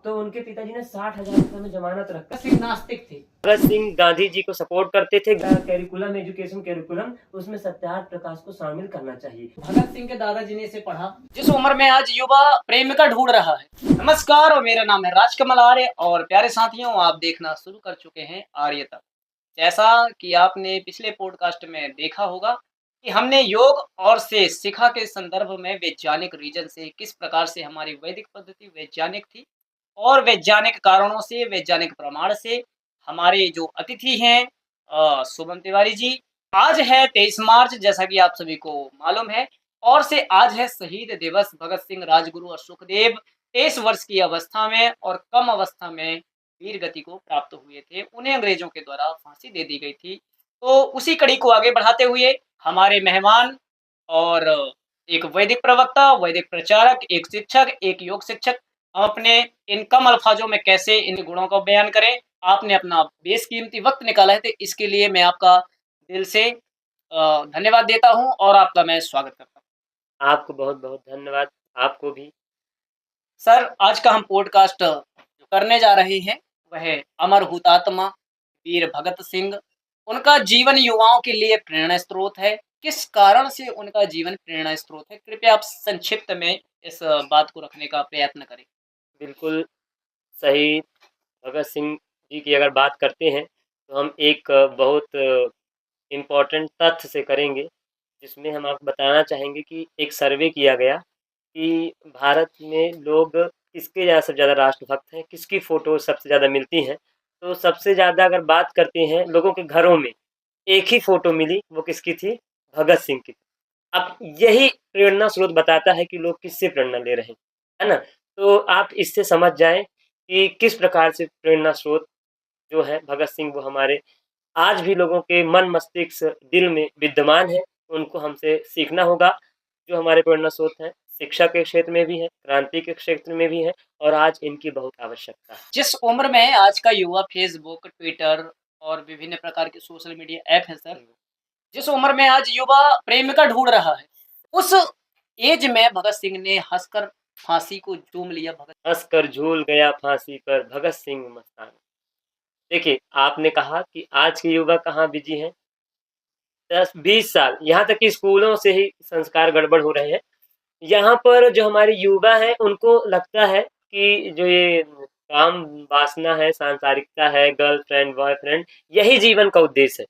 तो उनके पिताजी ने 60,000 रुपए में जमानत रखा। सिंह नास्तिक थे। भगत सिंह गांधी जी को सपोर्ट करते थे। कैरिकुलम, एजुकेशन कैरिकुलम, उसमें सत्याग्रह प्रकाश को शामिल करना चाहिए। भगत सिंह के दादाजी ने इसे पढ़ा। जिस उम्र में आज युवा प्रेमिका ढूंढ रहा है। नमस्कार, और मेरा नाम है राजकमल आर्य, और प्यारे साथियों, आप देखना शुरू कर चुके हैं आर्य तक। जैसा कि आपने पिछले पॉडकास्ट में देखा होगा कि हमने योग और से शिखा के संदर्भ में वैज्ञानिक रीजन से किस प्रकार से हमारी वैदिक पद्धति वैज्ञानिक थी, और वैज्ञानिक कारणों से, वैज्ञानिक प्रमाण से हमारे जो अतिथि हैं शुभम तिवारी जी। आज है 23 मार्च, जैसा कि आप सभी को मालूम है, और से आज है शहीद दिवस। भगत सिंह, राजगुरु और सुखदेव 23 वर्ष की अवस्था में और कम अवस्था में वीर गति को प्राप्त हुए थे। उन्हें अंग्रेजों के द्वारा फांसी दे दी गई थी। तो उसी कड़ी को आगे बढ़ाते हुए हमारे मेहमान और एक वैदिक प्रवक्ता, वैदिक प्रचारक, एक शिक्षक, एक योग शिक्षक, हम अपने इन कम अल्फाजों में कैसे इन गुणों को बयान करें। आपने अपना बेशकीमती वक्त निकाला है, तो इसके लिए मैं आपका दिल से धन्यवाद देता हूं और आपका मैं स्वागत करता हूं। आपको बहुत बहुत धन्यवाद। आपको भी सर, आज का हम पॉडकास्ट जो करने जा रहे हैं वह अमर हुतात्मा वीर भगत सिंह, उनका जीवन युवाओं के लिए प्रेरणा स्रोत है। किस कारण से उनका जीवन प्रेरणा स्रोत है, कृपया आप संक्षिप्त में इस बात को रखने का प्रयत्न करें। बिल्कुल सही। भगत सिंह जी की अगर बात करते हैं तो हम एक बहुत इम्पोर्टेंट तथ्य से करेंगे, जिसमें हम आपको बताना चाहेंगे कि एक सर्वे किया गया कि भारत में लोग किसके सबसे ज़्यादा राष्ट्रभक्त हैं, किसकी फ़ोटो सबसे ज़्यादा मिलती हैं। तो सबसे ज़्यादा अगर बात करते हैं लोगों के घरों में, एक ही फ़ोटो मिली, वो किसकी थी? भगत सिंह की। अब यही प्रेरणा स्रोत बताता है कि लोग किससे प्रेरणा ले रहे हैं, है ना? तो आप इससे समझ जाएँ कि किस प्रकार से प्रेरणा स्रोत जो है भगत सिंह, वो हमारे आज भी लोगों के मन मस्तिष्क दिल में विद्यमान है। उनको हमसे सीखना होगा। जो हमारे प्रेरणा स्रोत हैं, शिक्षा के क्षेत्र में भी हैं, क्रांति के क्षेत्र में भी हैं, और आज इनकी बहुत आवश्यकता है। जिस उम्र में आज का युवा फेसबुक, ट्विटर और विभिन्न प्रकार के सोशल मीडिया ऐप है सर, जिस उम्र में आज युवा प्रेमिका ढूंढ रहा है, उस एज में भगत सिंह ने हंसकर फांसी को चूम लिया। हंसकर झूल गया फांसी पर भगत सिंह मस्ताना। देखिए, आपने कहा कि आज के युवा कहाँ बिजी हैं। 10-20 साल, यहाँ तक कि स्कूलों से ही संस्कार गड़बड़ हो रहे हैं। यहाँ पर जो हमारे युवा हैं, उनको लगता है कि जो ये काम वासना है, सांसारिकता है, गर्लफ्रेंड, बॉयफ्रेंड, यही जीवन का उद्देश्य है।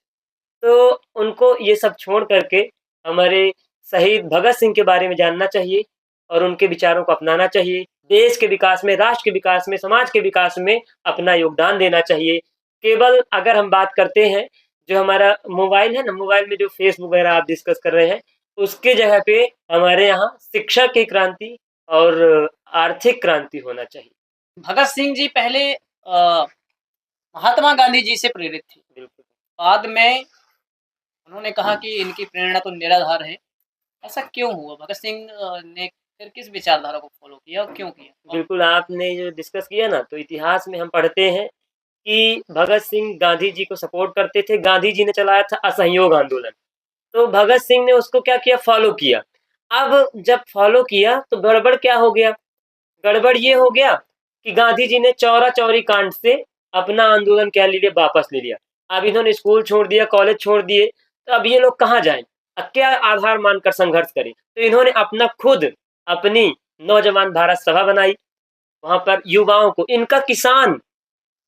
तो उनको ये सब छोड़ करके हमारे शहीद भगत सिंह के बारे में जानना चाहिए और उनके विचारों को अपनाना चाहिए। देश के विकास में, राष्ट्र के विकास में, समाज के विकास में अपना योगदान देना चाहिए। केवल अगर हम बात करते हैं, जो हमारा मोबाइल है ना, मोबाइल में जो फेसबुक वगैरह आप डिस्कस कर रहे हैं, उसके जगह पे हमारे यहाँ शिक्षा की क्रांति और आर्थिक क्रांति होना चाहिए। भगत सिंह जी पहले महात्मा गांधी जी से प्रेरित थे। बिल्कुल। बाद में उन्होंने कहा कि इनकी प्रेरणा तो निराधार है। ऐसा क्यों हुआ? भगत सिंह ने फिर किस विचारधारा को फॉलो किया और क्यों किया? बिल्कुल, आपने जो डिस्कस किया ना, तो इतिहास में हम पढ़ते हैं कि भगत सिंह गांधी जी को सपोर्ट करते थे। गांधी जी ने चलाया था असहयोग आंदोलन, तो भगत सिंह ने उसको क्या किया? फॉलो किया। अब जब फॉलो किया तो गड़बड़ क्या हो गया? गड़बड़ ये हो गया कि गांधी जी ने चौरा-चौरी कांड से अपना आंदोलन क्या ले लिया? वापस ले लिया। अब इन्होंने स्कूल छोड़ दिया, कॉलेज छोड़ दिए, तो अब ये लोग कहाँ जाएँ? अब क्या आधार मानकर संघर्ष करें? तो इन्होंने अपना खुद अपनी नौजवान भारत सभा बनाई। वहाँ पर युवाओं को, इनका किसान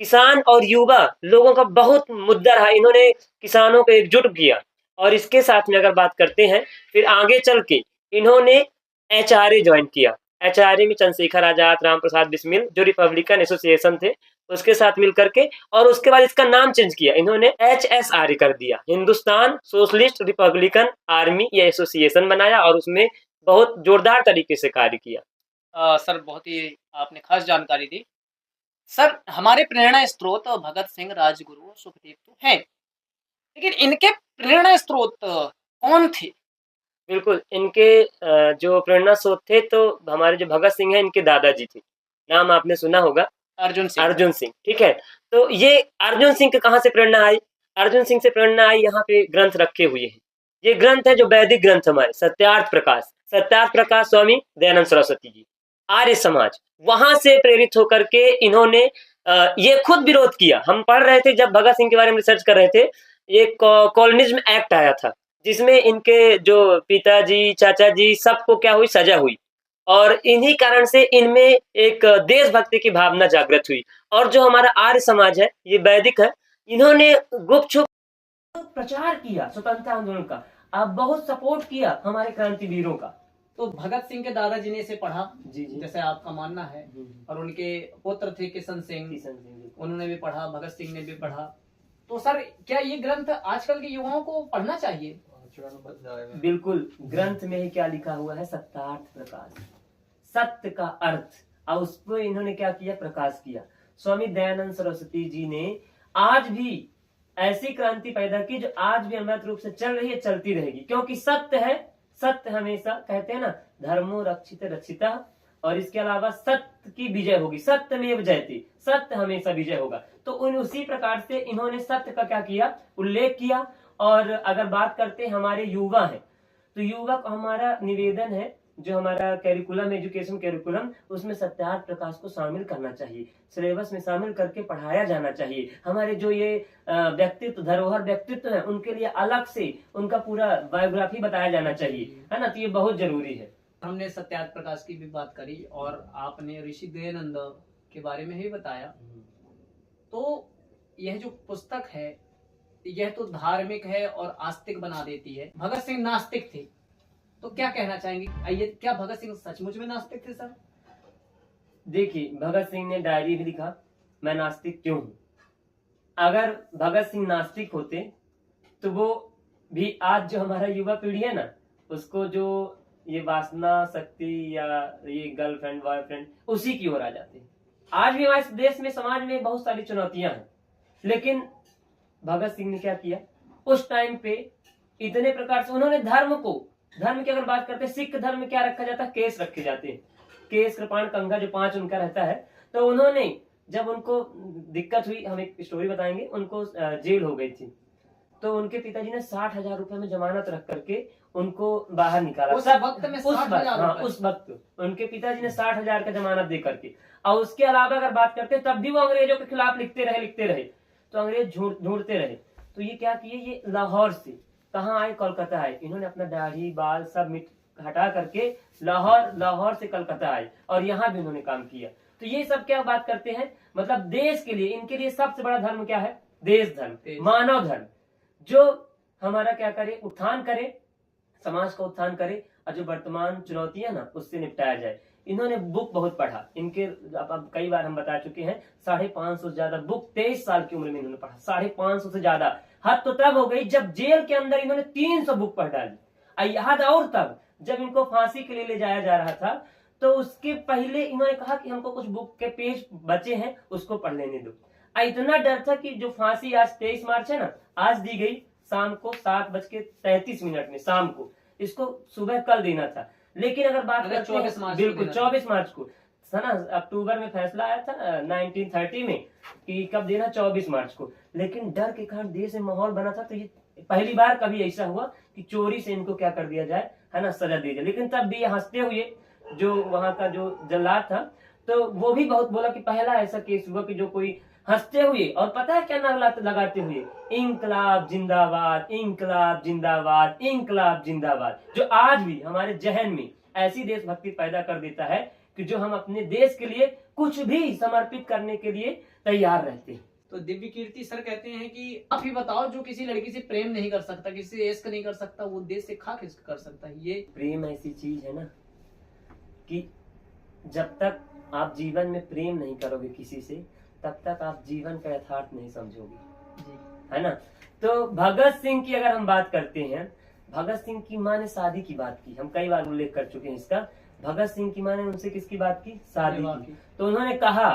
किसान और युवा लोगों का बहुत मुद्दा रहा। इन्होंने किसानों को एकजुट किया, और इसके साथ में अगर बात करते हैं, फिर आगे चल के इन्होंने एचआरए ज्वाइन किया। एचआरए में चंद्रशेखर आजाद, राम प्रसाद बिस्मिल, जो रिपब्लिकन एसोसिएशन थे, उसके साथ मिल करके, और उसके बाद इसका नाम चेंज किया। इन्होंने एचएसआरए कर दिया, हिंदुस्तान सोशलिस्ट रिपब्लिकन आर्मी या एसोसिएशन बनाया, और उसमें बहुत जोरदार तरीके से कार्य किया। सर, बहुत ही आपने खास जानकारी दी। सर, हमारे प्रेरणा स्रोत भगत सिंह, राजगुरु और सुखदेव तो हैं, लेकिन इनके प्रेरणा स्रोत कौन थे? बिल्कुल, इनके जो प्रेरणा स्रोत थे, तो हमारे जो भगत सिंह हैं, इनके दादाजी थे। नाम आपने सुना होगा, अर्जुन सिंह। अर्जुन सिंह, ठीक है? तो ये अर्जुन सिंह के कहाँ से प्रेरणा आई? अर्जुन सिंह से प्रेरणा आई, यहाँ पे ग्रंथ रखे हुए हैं। ये ग्रंथ है जो वैदिक ग्रंथ हमारे, सत्यार्थ प्रकाश स्वामी दयानंद सरस्वती जी। आर्य समाज, वहां से प्रेरित होकर के इन्होंने ये खुद विरोध किया। हम पढ़ रहे थे जब भगत सिंह के बारे में रिसर्च कर रहे थे, ये कॉलोनिज्म एक्ट आया था, जिसमें इनके जो पिताजी, चाचा जी सबको क्या हुई, सजा हुई। और इन्हीं कारण से इनमें एक देशभक्ति की भावना जागृत हुई। और जो हमारा आर्य समाज है, ये वैदिक है, इन्होंने गुपचुप प्रचार किया स्वतंत्रता आंदोलन का, अब बहुत सपोर्ट किया हमारे क्रांतिवीरों का। तो भगत सिंह के दादाजी ने इसे पढ़ा, जी जी, जैसे आपका मानना है, और उनके पुत्र थे किशन सिंह, उन्होंने भी पढ़ा, भगत सिंह ने भी पढ़ा। तो सर, क्या ये ग्रंथ आजकल के युवाओं को पढ़ना चाहिए? बिल्कुल, ग्रंथ में ही क्या लिखा हुआ है, सत्यार्थ प्रकाश, सत्य का अर्थ, और उस पर इन्होंने क्या किया, प्रकाश किया। स्वामी दयानंद सरस्वती जी ने आज भी ऐसी क्रांति पैदा की जो आज भी अमृत रूप से चल रही है, चलती रहेगी, क्योंकि सत्य है। सत्य हमेशा, कहते हैं ना, धर्मो रक्षित रक्षिता, और इसके अलावा सत्य की विजय होगी, सत्यमेव जयते, सत्य हमेशा विजय होगा। तो उसी प्रकार से इन्होंने सत्य का क्या किया, उल्लेख किया। और अगर बात करते हमारे युवा है, तो युवा को हमारा निवेदन है, जो हमारा कैरिकुलम, एजुकेशन कैरिकुलम, उसमें सत्यार्थ प्रकाश को शामिल करना चाहिए, सिलेबस में शामिल करके पढ़ाया जाना चाहिए। हमारे जो ये व्यक्तित्व, धरोहर व्यक्तित्व है, उनके लिए अलग से उनका पूरा बायोग्राफी बताया जाना चाहिए, है ना। तो ये बहुत जरूरी है। हमने सत्यार्थ प्रकाश की भी बात करी, और आपने ऋषि दयानंद के बारे में ही बताया। तो यह जो पुस्तक है, यह तो धार्मिक है और आस्तिक बना देती है। भगत सिंह नास्तिक थे, तो क्या कहना चाहेंगे? आइए, क्या भगत सिंह सचमुच में नास्तिक थे सर? देखिए, भगत सिंह ने डायरी भी लिखा, मैं नास्तिक क्यों हूं। अगर भगत सिंह नास्तिक होते तो वो भी आज जो हमारा युवा पीढ़ी है ना, उसको जो ये वासना शक्ति या ये गर्लफ्रेंड बॉयफ्रेंड, उसी की ओर आ जाते। आज भी हमारे देश में, समाज में बहुत सारी चुनौतियां हैं, लेकिन भगत सिंह ने क्या किया उस टाइम पे, इतने प्रकार से उन्होंने धर्म की अगर बात करते, सिख धर्म में क्या रखा जाता है, केस रखे जाते हैं, केस, कृपाण, कंघा, जो 5 उनका रहता है। तो उन्होंने, जब उनको दिक्कत हुई, हम एक स्टोरी बताएंगे, उनको जेल हो गई थी, तो उनके पिताजी ने 60,000 रुपए में जमानत रख करके उनको बाहर निकाला। उस वक्त में 60,000? हाँ, उस वक्त उनके पिताजी ने 60,000 का जमानत दे करके। और उसके अलावा अगर बात करते, तब भी वो अंग्रेजों के खिलाफ लिखते रहे, तो अंग्रेज ढूंढते रहे। तो ये क्या किए, ये लाहौर से कहाँ आए, कोलकाता आए। इन्होंने अपना दाढ़ी बाल सब हटा करके लाहौर से कलकत्ता आए, और यहाँ भी उन्होंने काम किया। तो ये सब क्या बात करते हैं, मतलब देश के लिए, इनके लिए सबसे बड़ा धर्म क्या है, देश धर्म, मानव धर्म, जो हमारा क्या करे, उत्थान करे, समाज का उत्थान करे, और जो वर्तमान चुनौतियां ना, उससे निपटाया जाए। इन्होंने बुक बहुत पढ़ा, इनके अब कई बार हम बता चुके हैं, 550 से ज्यादा बुक 23 साल की उम्र में इन्होंने पढ़ा, 550 से ज्यादा। हद तो तब हो गई जब जेल के अंदर इन्होंने 300 बुक पढ़ डाली। हद और तब जब इनको फांसी के लिए ले जाया जा रहा था, तो उसके पहले इन्होंने कहा कि हमको कुछ बुक के पेज बचे हैं, उसको पढ़ लेने दो। इतना डर था कि जो फांसी आज 23 मार्च है ना, आज दी गई शाम को 7:33 में, शाम को, इसको सुबह कल देना था। लेकिन अगर बात करते 24 मार्च, बिल्कुल 24 मार्च को ना, अक्टूबर में फैसला आया था 1930 में कि कब देना, 24 मार्च को। लेकिन डर के कारण देश में माहौल बना था, तो ये पहली बार कभी ऐसा हुआ कि चोरी से इनको क्या कर दिया जाए, है ना, सजा दी जाए। लेकिन तब भी ये हंसते हुए, जो वहां का जो जल्लाद था, तो वो भी बहुत बोला कि पहला ऐसा केस हुआ कि जो कोई हंसते हुए, और पता है क्या नारा लगाते हुए, इंकलाब जिंदाबाद, इंकलाब जिंदाबाद, इंकलाब जिंदाबाद, जो आज भी हमारे जहन में ऐसी देशभक्ति पैदा कर देता है कि जो हम अपने देश के लिए कुछ भी समर्पित करने के लिए तैयार रहते हैं। तो दिव्य कीर्ति सर कहते हैं कि आप ही बताओ, जो किसी लड़की से प्रेम नहीं कर सकता, किसी से इश्क नहीं कर सकता, वो देश से खा किस कर सकता है? ये प्रेम ऐसी चीज है ना, कि जब तक आप जीवन में प्रेम नहीं करोगे किसी से, तब तक आप जीवन का यथार्थ नहीं समझोगे जी, है ना। तो भगत सिंह की अगर हम बात करते हैं, भगत सिंह की माँ ने शादी की बात की, हम कई बार उल्लेख कर चुके हैं इसका। भगत सिंह की माँ ने उनसे किसकी बात की, शादी की। तो उन्होंने कहा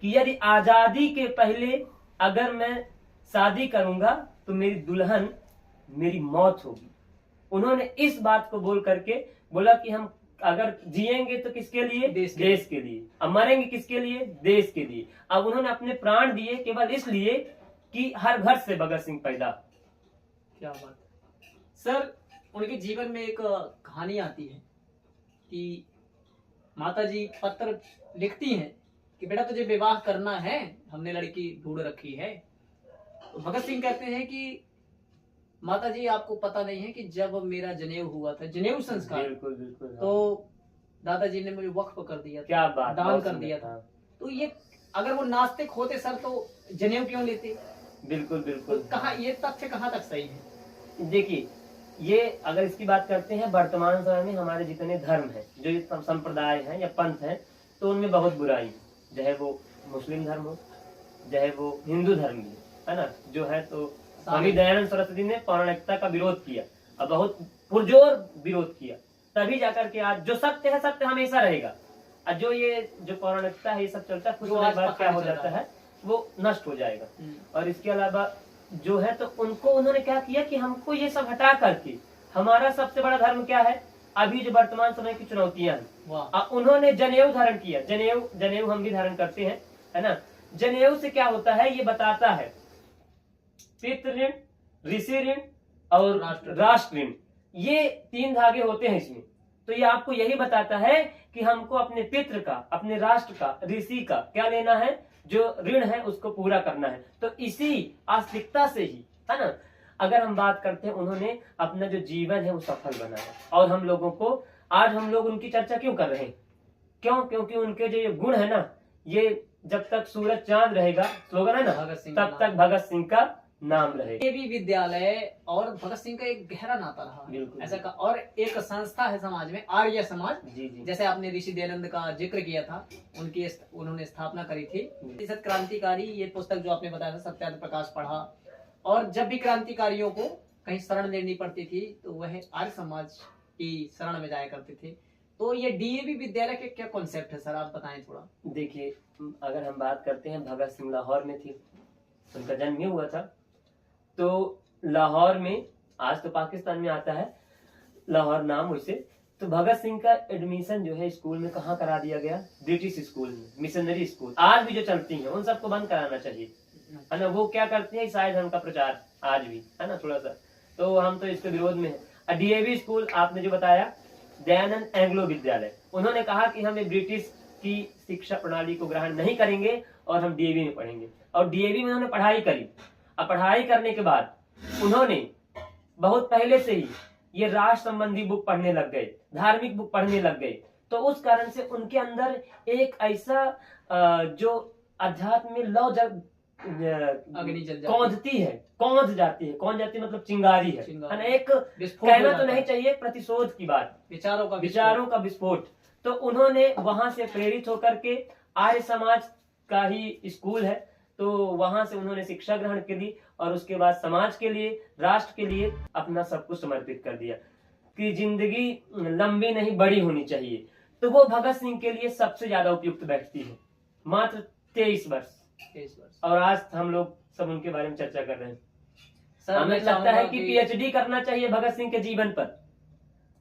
कि यदि आजादी के पहले अगर मैं शादी करूंगा तो मेरी दुल्हन मेरी मौत होगी। उन्होंने इस बात को बोल करके बोला कि हम अगर जिएंगे तो किसके लिए, देश के लिए, अब मरेंगे किसके लिए, देश के लिए। अब उन्होंने अपने प्राण दिए केवल इसलिए कि हर घर से भगत सिंह पैदा। क्या बात सर, उनके जीवन में एक कहानी आती है कि माता जी पत्र लिखती हैं कि बेटा तुझे विवाह करना है, हमने लड़की ढूंढ रखी है। तो भगत सिंह कहते हैं कि माता जी आपको पता नहीं है कि जब मेरा जनेऊ हुआ था, जनेऊ संस्कार, बिल्कुल बिल्कुल, हाँ। तो दादाजी ने मुझे वक्फ कर दिया था, क्या बात, दान बहुत कर सुंदर, दिया था। हाँ। तो ये अगर वो नास्तिक होते सर तो जनेऊ क्यों लेते? बिल्कुल तो बिल्कुल, कहाँ ये तथ्य कहाँ तक सही है? देखिए ये अगर इसकी बात करते हैं वर्तमान समय में हमारे जितने धर्म हैं, जो ये संप्रदाय हैं या पंथ हैं, तो उनमें बहुत बुराई है, चाहे वो मुस्लिम धर्म हो, चाहे वो हिंदू धर्म भी है ना, जो है तो स्वामी दयानंद सरस्वती ने पौराणिकता का विरोध किया और बहुत पुरजोर विरोध किया, तभी जाकर के आज जो सत्य है सत्य हमेशा रहेगा, और जो पौराणिकता है ये सब चलता है, कुछ समय बाद क्या हो जाता है वो नष्ट हो जाएगा। और इसके अलावा जो है तो उनको उन्होंने क्या किया कि हमको ये सब हटा करके हमारा सबसे बड़ा धर्म क्या है, अभी जो वर्तमान समय की चुनौतियां हैं, उन्होंने जनेऊ धारण किया। जनेऊ हम भी धारण करते हैं, है ना। जनेऊ से क्या होता है ये बताता है, पितृ ऋण, ऋषि ऋण और राष्ट्र ऋण, ये 3 धागे होते हैं इसमें। तो ये आपको यही बताता है कि हमको अपने पितृ का, अपने राष्ट्र का, ऋषि का क्या लेना है, जो ऋण है उसको पूरा करना है। तो इसी आस्तिकता से ही, है ना, अगर हम बात करते हैं, उन्होंने अपना जो जीवन है वो सफल बनाया। और हम लोगों को आज हम लोग उनकी चर्चा क्यों कर रहे हैं, क्यों? क्योंकि उनके जो ये गुण है ना, ये जब तक सूरज चांद रहेगा, स्लोगन है ना, तब तक भगत सिंह का नाम रहे। ये भी विद्यालय और भगत सिंह का एक गहरा नाता रहा है, ऐसा का। और एक संस्था है समाज में, आर्य समाज, जी जी, जैसे आपने ऋषि दयानंद का जिक्र किया था, उन्होंने स्थापना करी थी। प्रतिशत क्रांतिकारी, ये पुस्तक जो आपने बताया था, सत्यार्थ प्रकाश पढ़ा। और जब भी क्रांतिकारियों को कहीं शरण लेनी पड़ती थी तो वह आर्य समाज की शरण में जाया करते थे। तो ये डीएवी विद्यालय के क्या कॉन्सेप्ट है सर, आप बताएं थोड़ा। देखिए अगर हम बात करते हैं, भगत सिंह लाहौर में थे, उनका जन्म ही हुआ था। तो लाहौर में, आज तो पाकिस्तान में आता है लाहौर नाम उससे, तो भगत सिंह का एडमिशन जो है स्कूल में कहाँ करा दिया गया, ब्रिटिश स्कूल में, मिशनरी स्कूल आज भी जो चलती हैं उन सबको बंद कराना चाहिए, है ना। वो क्या करती है, ईसाई धर्म का प्रचार आज भी, है ना, थोड़ा सा, तो हम तो इसके विरोध में है। डीएवी स्कूल आपने जो बताया, दयानंद एंग्लो विद्यालय, उन्होंने कहा कि हम ब्रिटिश की शिक्षा प्रणाली को ग्रहण नहीं करेंगे और हम डीएवी में पढ़ेंगे। और डीएवी में उन्होंने पढ़ाई करी। अब पढ़ाई करने के बाद उन्होंने बहुत पहले से ही ये राष्ट्र संबंधी बुक पढ़ने लग गए, धार्मिक बुक पढ़ने लग गए। तो उस कारण से उनके अंदर एक ऐसा जो अध्यात्म में लौ जब कौंधती है, कौंध जाती है मतलब चिंगारी है ना, एक कहना तो नहीं चाहिए, प्रतिशोध की बात, विचारों का विस्फोट। तो उन्होंने वहां से प्रेरित होकर के, आर्य समाज का ही स्कूल है, तो वहां से उन्होंने शिक्षा ग्रहण के लिए और उसके बाद समाज के लिए, राष्ट्र के लिए अपना सब कुछ समर्पित कर दिया कि जिंदगी लंबी नहीं बड़ी होनी चाहिए। तो वो भगत सिंह के लिए सबसे ज्यादा उपयुक्त बैठती है। मात्र 23 वर्ष, और आज हम लोग सब उनके बारे में चर्चा कर रहे हैं। हमें लगता है कि पीएचडी करना चाहिए भगत सिंह के जीवन पर,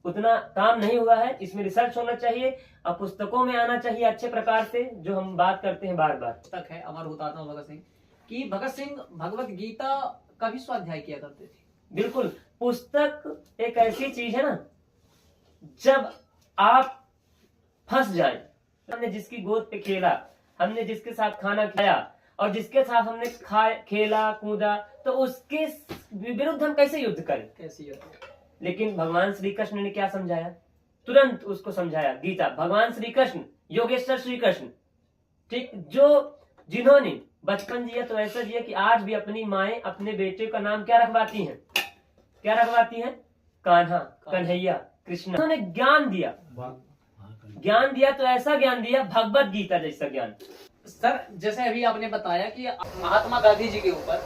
उतना काम नहीं हुआ है, इसमें रिसर्च होना चाहिए और पुस्तकों में आना चाहिए अच्छे प्रकार से, जो हम बात करते हैं बार बार। पुस्तक है अमर हुतात्मा भगत सिंह कि भगत सिंह भगवत गीता का भी स्वाध्याय किया करते थे। बिल्कुल, पुस्तक एक ऐसी चीज है ना, जब आप फंस जाए, हमने जिसकी गोद पे खेला, हमने जिसके साथ खाना खाया और जिसके साथ हमने खेला कूदा, तो उसके विरुद्ध हम कैसे युद्ध करें, कैसे युद्ध। लेकिन भगवान श्री कृष्ण ने क्या समझाया, तुरंत उसको समझाया। गीता, भगवान श्री कृष्ण, योगेश्वर श्री कृष्ण, ठीक, जो जिन्होंने बचपन जिया तो ऐसा जिया कि आज भी अपनी माएं अपने बेटे का नाम क्या रखवाती हैं, क्या रखवाती हैं, कान्हा, कन्हैया, कृष्ण। उन्होंने ज्ञान दिया, ज्ञान दिया तो ऐसा ज्ञान दिया, भगवत गीता जैसा ज्ञान। सर जैसे अभी आपने बताया कि महात्मा गांधी जी के ऊपर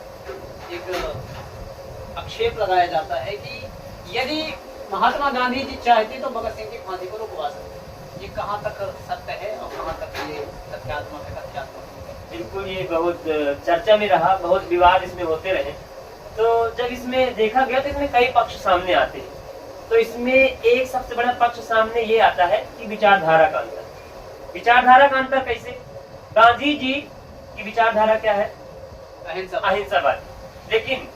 एक आक्षेप लगाया जाता है कि यदि महात्मा गांधी जी चाहते तो भगत सिंह की फांसी को रुकवा सकते। ये कहाँ तक सत्य है और कहाँ तक ये तथ्यात्मक है, तथ्यात्मक है? बिल्कुल, ये बहुत चर्चा में रहा, बहुत विवाद इसमें होते रहे। तो जब इसमें देखा गया तो इसमें कई पक्ष सामने आते हैं। तो इसमें एक सबसे बड़ा पक्ष सामने ये आता है कि विचारधारा का अंतर। विचारधारा का अंतर कैसे? गांधी जी की विचारधारा क्या है? अहिंसावाद। लेकिन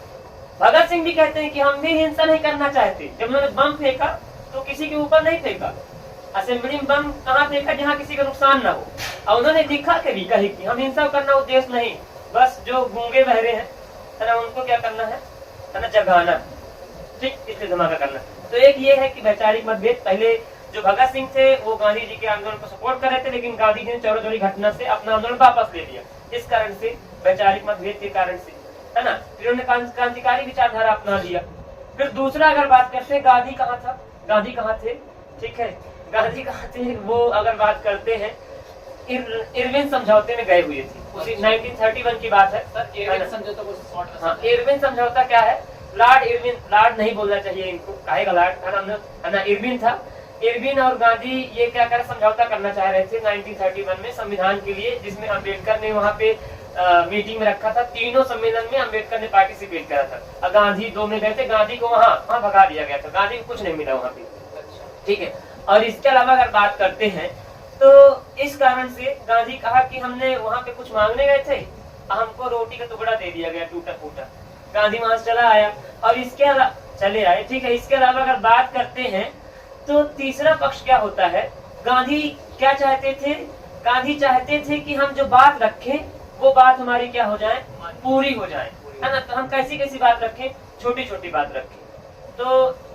भगत सिंह भी कहते हैं कि हम भी हिंसा नहीं करना चाहते। जब उन्होंने बम फेंका तो किसी के ऊपर नहीं फेंका, असेंबली में बम कहाँ फेंका जहाँ किसी का नुकसान ना हो। और उन्होंने लिखा कभी कहीं कि हम हिंसा करना उद्देश्य नहीं, बस जो गूंगे बहरे हैं है ना, उनको क्या करना है ना, जगाना, ठीक, इसलिए धमाका करना। तो एक ये है कि वैचारिक मतभेद। पहले जो भगत सिंह थे वो गांधी जी के आंदोलन को सपोर्ट कर रहे थे, लेकिन गांधी जी ने चौरा चौरी घटना से अपना आंदोलन वापस ले लिया, इस कारण से, वैचारिक मतभेद के कारण से, है ना। फिर उन्होंने क्रांतिकारी विचारधारा अपना लिया। फिर दूसरा अगर बात करते हैं, गांधी कहाँ था, गांधी कहाँ थे, ठीक है, गांधी कहाँ थे, वो अगर बात करते हैं इरविन समझौते में गए हुए थे, उसी 1931 की बात है। इरविन समझौता को शॉर्ट में, हाँ, इरविन समझौता क्या है, लॉर्ड इरविन, लॉर्ड नहीं बोलना चाहिए इनको, काहेगा लॉर्ड, है ना, इरविन था। इरविन और गांधी ये क्या कर समझौता करना चाह रहे थे 1931 में संविधान के लिए, जिसमें अम्बेडकर ने वहाँ पे मीटिंग में रखा था। तीनों सम्मेलन में अम्बेडकर ने पार्टिसिपेट करा था, और गांधी 2 में गए थे, गांधी को वहाँ भगा दिया गया था, गांधी को कुछ नहीं मिला वहाँ पे, ठीक है। और इसके अलावा अगर बात करते हैं तो इस कारण से गांधी कहा कि हमने वहाँ पे कुछ मांगने गए थे, हमको रोटी का टुकड़ा दे दिया गया टूटा फूटा, गांधी वहां से चला आया, और इसके चले आए, ठीक है। इसके अलावा अगर बात करते हैं तो तीसरा पक्ष क्या होता है, गांधी क्या चाहते थे, गांधी चाहते थे कि हम जो बात रखें वो बात हमारी क्या हो जाए, पूरी हो जाए, है ना। तो हम कैसी कैसी बात रखें, छोटी छोटी बात रखें, तो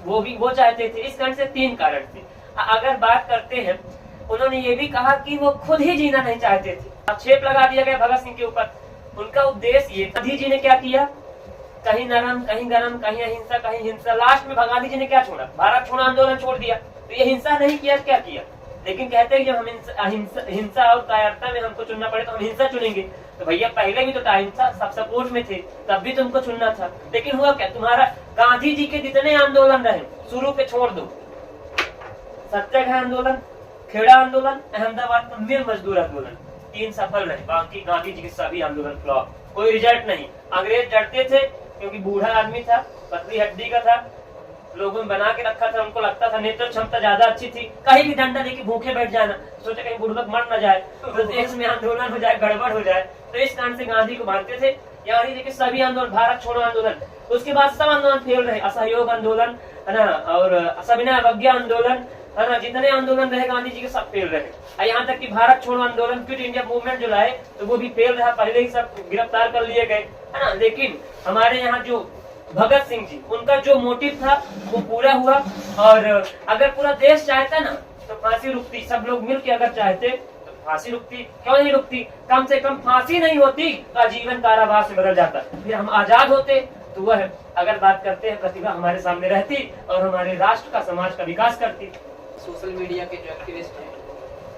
वो चाहते थे। इस कारण से 3 कारण थे। अगर बात करते हैं, उन्होंने ये भी कहा कि वो खुद ही जीना नहीं चाहते थे, आक्षेप लगा दिया गया भगत सिंह के ऊपर। उनका उद्देश्य ये, गांधी जी ने क्या किया, कहीं नरम कहीं गरम, कहीं अहिंसा कहीं हिंसा, लास्ट में गांधी जी ने क्या छोड़ा, भारत छोड़ो आंदोलन छोड़ दिया। तो ये हिंसा नहीं किया, क्या किया, लेकिन कहते हैं कि जब हम हिंसा और कायरता में हमको चुनना पड़े तो हम हिंसा चुनेंगे। तो भैया पहले भी तो टाइम था, सब सपोर्ट में थे, तब भी तुमको चुनना था, लेकिन हुआ क्या, तुम्हारा गांधी जी के जितने आंदोलन रहे शुरू पे छोड़ दो, सत्याग्रह आंदोलन, खेड़ा आंदोलन, अहमदाबाद का मिल मजदूर आंदोलन, 3 सफल रहे, बाकी गांधी जी के सभी आंदोलन फ्लॉप, कोई रिजल्ट नहीं। अंग्रेज डरते थे क्योंकि बूढ़ा आदमी था, पतली हड्डी का था, लोगों ने बना के रखा था, उनको लगता था नेतृत्व क्षमता ज्यादा अच्छी थी, कहीं भी डंडा लेके भूखे बैठ जाना, सोचे कहीं बुड़बक मर न जाए, तो देश में आंदोलन हो जाए, गड़बड़ हो जाए। तो इस कारण से गांधी को मानते थे। गांधी जी के सभी आंदोलन, भारत छोड़ो आंदोलन, उसके बाद सब आंदोलन फेल रहे, असहयोग आंदोलन, है ना, और सविनय अवज्ञा आंदोलन, है ना, जितने आंदोलन रहे गांधी जी के सब फेल रहे। यहाँ तक कि भारत छोड़ो आंदोलन, क्विट इंडिया मूवमेंट जो लाए तो वो भी फेल रहा, पहले ही सब गिरफ्तार कर लिए गए, है ना। लेकिन हमारे यहाँ जो भगत सिंह जी, उनका जो मोटिव था वो पूरा हुआ। और अगर पूरा देश चाहता ना तो फांसी रुकती, सब लोग मिलकर अगर चाहते तो फांसी रुकती, क्यों नहीं रुकती, कम से कम फांसी नहीं होती तो आजीवन कारावास में बदल जाता, फिर हम आजाद होते। तो वह अगर बात करते हैं, प्रतिभा हमारे सामने रहती और हमारे राष्ट्र का, समाज का विकास करती। सोशल मीडिया के जो एक्टिविस्ट हैं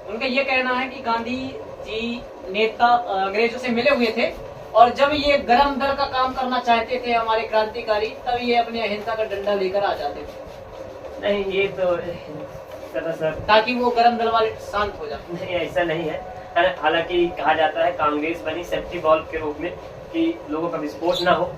उनका ये कहना है कि गांधी जी नेता अंग्रेजों से मिले हुए थे, और जब ये गरम दल का काम करना चाहते थे हमारे क्रांतिकारी, तब ये अपने अहिंसा का डंडा लेकर आ जाते थे। नहीं, ये तो सर, ताकि वो गरम दल वाले शांत हो जाए। नहीं, ऐसा नहीं है। हालांकि कहा जाता है कांग्रेस बनी सेफ्टी वॉल्व के रूप में कि लोगों का विस्फोट ना हो,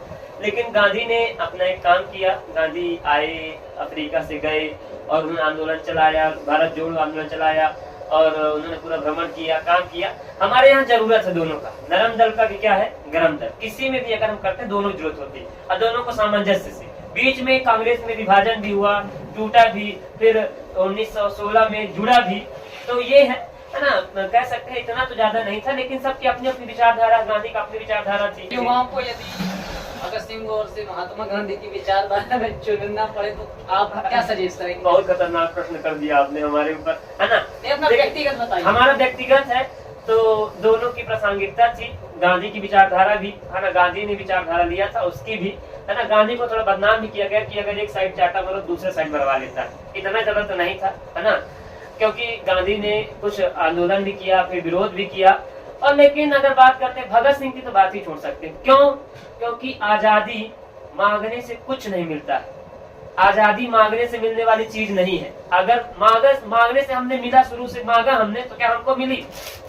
लेकिन गांधी ने अपना एक काम किया। गांधी आए, अफ्रीका से गए और उन्होंने आंदोलन चलाया, भारत जोड़ो आंदोलन चलाया, और उन्होंने पूरा भ्रमण किया, काम किया। हमारे यहाँ जरूरत है दोनों का, नरम दल का भी क्या है, गरम दल। किसी में भी अगर हम करते हैं दोनों जरूरत होती है, और दोनों को सामंजस्य से। बीच में कांग्रेस में विभाजन भी हुआ, टूटा भी, फिर 1916 में जुड़ा भी। तो ये है ना, कह सकते हैं इतना तो ज्यादा नहीं था, लेकिन सबकी अपनी अपनी विचारधारा, गांधी का अपनी विचारधारा थी। युवाओं को यदि भगत सिंह और से महात्मा गांधी की विचारधारा में चुनना पड़े तो आप क्या सजेस्ट करेंगे? बहुत खतरनाक प्रश्न कर दिया आपने हमारे ऊपर, है ना। अपना व्यक्तिगत बताइए। हमारा व्यक्तिगत है तो दोनों की प्रासंगिकता थी, गांधी की विचारधारा भी, है ना, गांधी ने विचारधारा लिया था उसकी भी, है ना। गांधी को थोड़ा बदनाम भी किया गया कि अगर एक साइड चाटा मारो दूसरे साइड मरवा लेता है, इतना ज्यादा तो नहीं था, है ना, क्योंकि गांधी ने कुछ आंदोलन भी किया, फिर विरोध भी किया। और लेकिन अगर बात करते हैं भगत सिंह की तो बात ही छोड़ सकते हैं। क्यों? क्योंकि आजादी मांगने से कुछ नहीं मिलता है, आजादी मांगने से मिलने वाली चीज नहीं है। अगर मांगने से हमने मिला, शुरू से मांगा हमने, तो क्या हमको मिली?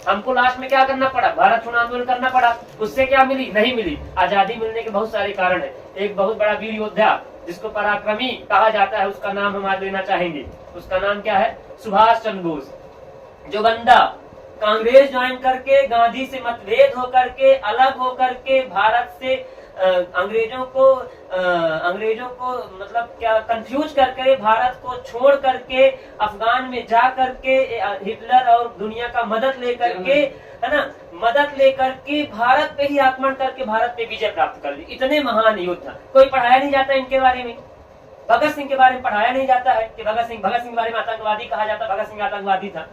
हमको लास्ट में क्या करना पड़ा? भारत छोड़ो आंदोलन करना पड़ा। उससे क्या मिली? नहीं मिली। आजादी मिलने के बहुत सारे कारण है। एक बहुत बड़ा वीर योद्धा जिसको पराक्रमी कहा जाता है, उसका नाम हम आज लेना चाहेंगे। उसका नाम क्या है? सुभाष चंद्र बोस। जो बंदा कांग्रेस ज्वाइन करके, गांधी से मतभेद होकर के, अलग होकर के, भारत से अंग्रेजों को मतलब क्या कंफ्यूज करके भारत को छोड़ करके अफगान में जा करके हिटलर और दुनिया का मदद लेकर के, है ना, मदद लेकर के भारत पे ही आक्रमण करके भारत पे विजय प्राप्त कर ली। इतने महान योद्धा, कोई पढ़ाया नहीं जाता इनके बारे में। भगत सिंह के बारे में पढ़ाया नहीं जाता है कि भगत सिंह के बारे में आतंकवादी कहा जाता, भगत सिंह आतंकवादी था।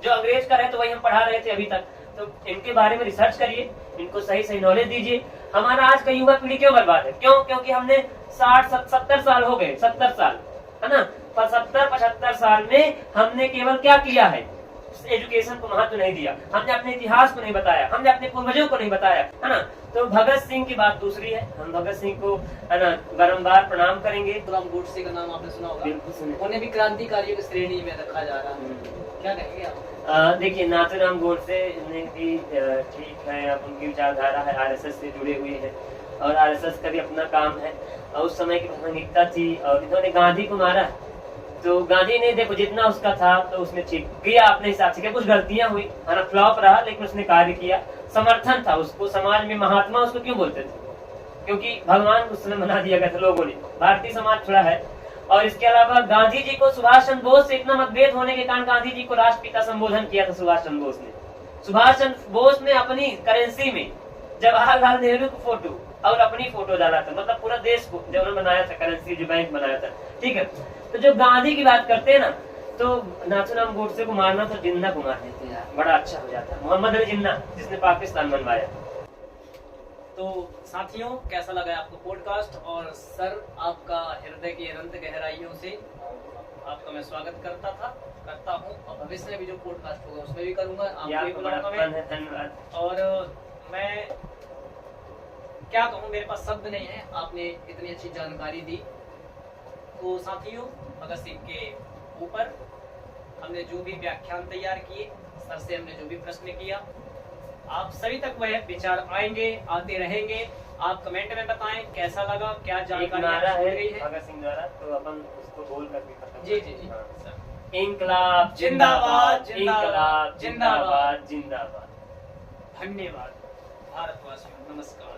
जो अंग्रेज का रहे तो वही हम पढ़ा रहे थे अभी तक। तो इनके बारे में रिसर्च करिए, इनको सही सही नॉलेज दीजिए। हमारा आज का युवा पीढ़ी क्यों बर्बाद है? क्यों? क्योंकि हमने 60-70 साल हो गए, 70 साल, है ना, 70-75 साल में हमने केवल क्या किया है? एजुकेशन को महत्व नहीं दिया, हमने अपने इतिहास को नहीं बताया, हमने अपने पूर्वजों को नहीं बताया, है ना। तो भगत सिंह की बात दूसरी है। हम भगत सिंह को, है ना, बारम्बार प्रणाम करेंगे। नाथूराम गोडसे का नाम आपने सुना होगा। बिल्कुल सुने। उन्हें भी क्रांतिकारियों की श्रेणी में रखा जा रहा है, क्या कहेंगे आप? देखिए, नाथूराम गोडसे ने भी ठीक है, अब उनकी विचारधारा है, आरएसएस से जुड़े हुए हैं और आरएसएस का भी अपना काम है और उस समय की प्रासंगिकता थी। और इन्होंने गांधी को मारा, तो गांधी ने देखो जितना उसका था तो उसने ठीक किया अपने हिसाब से। कुछ गलतियां हुई, है ना, फ्लॉप रहा, लेकिन उसने कार्य किया, समर्थन था उसको। समाज में महात्मा उसको क्यों बोलते थे? क्योंकि भगवान उस समय बना दिया गया था लोगों ने। भारतीय समाज थोड़ा है। और इसके अलावा गांधी जी को सुभाष चंद्र बोस से इतना मतभेद होने के कारण गांधी जी को राष्ट्रपिता संबोधन किया था सुभाष चंद्र बोस ने। सुभाष चंद्र बोस ने अपनी करेंसी में जवाहरलाल नेहरू की फोटो और अपनी फोटो डाला था, मतलब पूरा देश को जब उन्होंने बनाया था, करेंसी जो बैंक बनाया था, ठीक है। तो जब गांधी की बात करते हैं ना, तो नाथूराम गोडसे को मारना तो जिन्ना को मार देते यार, बड़ा अच्छा हो जाता। मोहम्मद अली जिन्ना, जिसने पाकिस्तान बनवाया। तो साथियों, कैसा लगा आपको पॉडकास्ट? और सर, आपका हृदय की अनंत गहराइयों से आपका मैं स्वागत करता हूँ और भविष्य में भी जो पॉडकास्ट होगा उसमें भी करूंगा, आपको भी बुलाऊंगा मैं। धन्यवाद। और मैं क्या कहूँ, मेरे पास शब्द नहीं है, आपने इतनी अच्छी जानकारी दी। तो साथियों, भगत सिंह के ऊपर हमने जो भी व्याख्यान तैयार किए, सर से हमने जो भी प्रश्न किया, आप सभी तक वह विचार आते रहेंगे। आप कमेंट में बताएं कैसा लगा, क्या जानकारी गई है भगत सिंह द्वारा, तो अपन उसको बोल करके खत्म। जी जी जी। इंकलाब जिंदाबाद, इंकलाब जिंदाबाद, जिंदाबाद। धन्यवाद भारतवासियों, नमस्कार।